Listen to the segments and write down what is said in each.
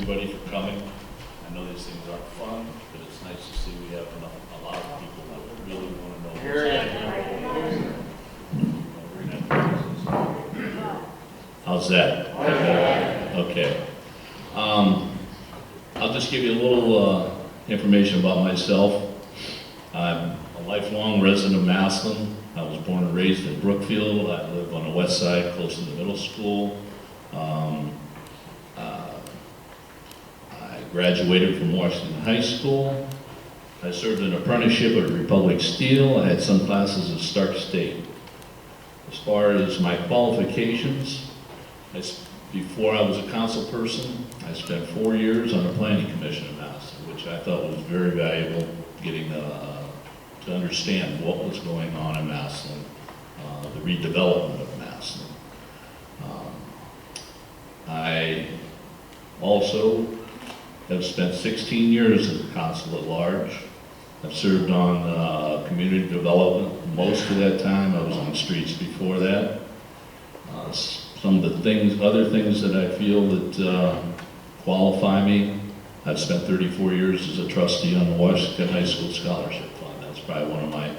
everybody for coming. I know these things aren't fun, but it's nice to see we have a lot of people that really want to know what's happening. How's that? Okay. I'll just give you a little information about myself. I'm a lifelong resident of Massillon. I was born and raised in Brookfield. I live on the west side, close to the middle school. I graduated from Washington High School. I served an apprenticeship at Republic Steel. I had some classes at Stark State. As far as my qualifications, before I was a council person, I spent 4 years on the planning commission in Massillon, which I thought was very valuable, getting to understand what was going on in Massillon, the redevelopment of Massillon. I also have spent 16 years as a council at large. I've served on community development most of that time. I was on streets before that. Some of the other things that I feel that qualify me, I've spent 34 years as a trustee on the Washington High School Scholarship Fund. That's probably one of my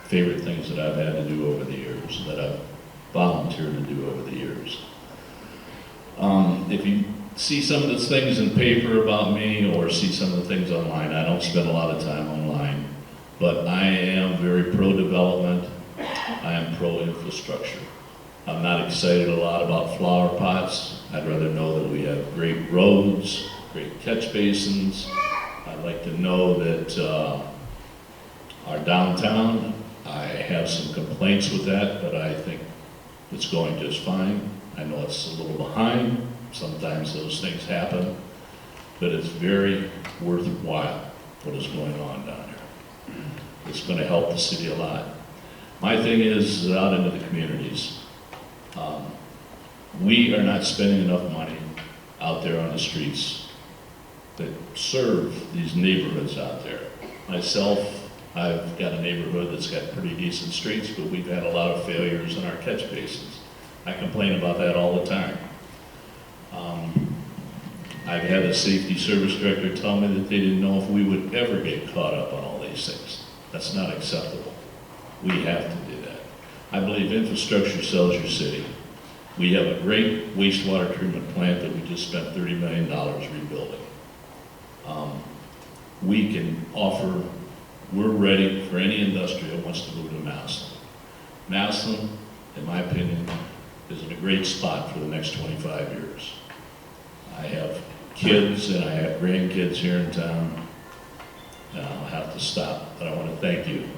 favorite things that I've had to do over the years, that I've volunteered to do over the years. If you see some of the things in paper about me or see some of the things online, I don't spend a lot of time online, but I am very pro-development. I am pro-infrastructure. I'm not excited a lot about flower pots. I'd rather know that we have great roads, great catch basins. I'd like to know that our downtown, I have some complaints with that, but I think it's going just fine. I know it's a little behind. Sometimes those things happen, but it's very worthwhile what is going on down here. It's going to help the city a lot. My thing is out into the communities. We are not spending enough money out there on the streets that serve these neighborhoods out there. Myself, I've got a neighborhood that's got pretty decent streets, but we've had a lot of failures in our catch basins. I complain about that all the time. I've had a safety service director tell me that they didn't know if we would ever get caught up on all these things. That's not acceptable. We have to do that. I believe infrastructure sells your city. We have a great wastewater treatment plant that we just spent $30 million rebuilding. We can offer, we're ready for any industry that wants to move to Massillon. Massillon, in my opinion, is in a great spot for the next 25 years. I have kids and I have grandkids here in town, and I'll have to stop, but I want to thank you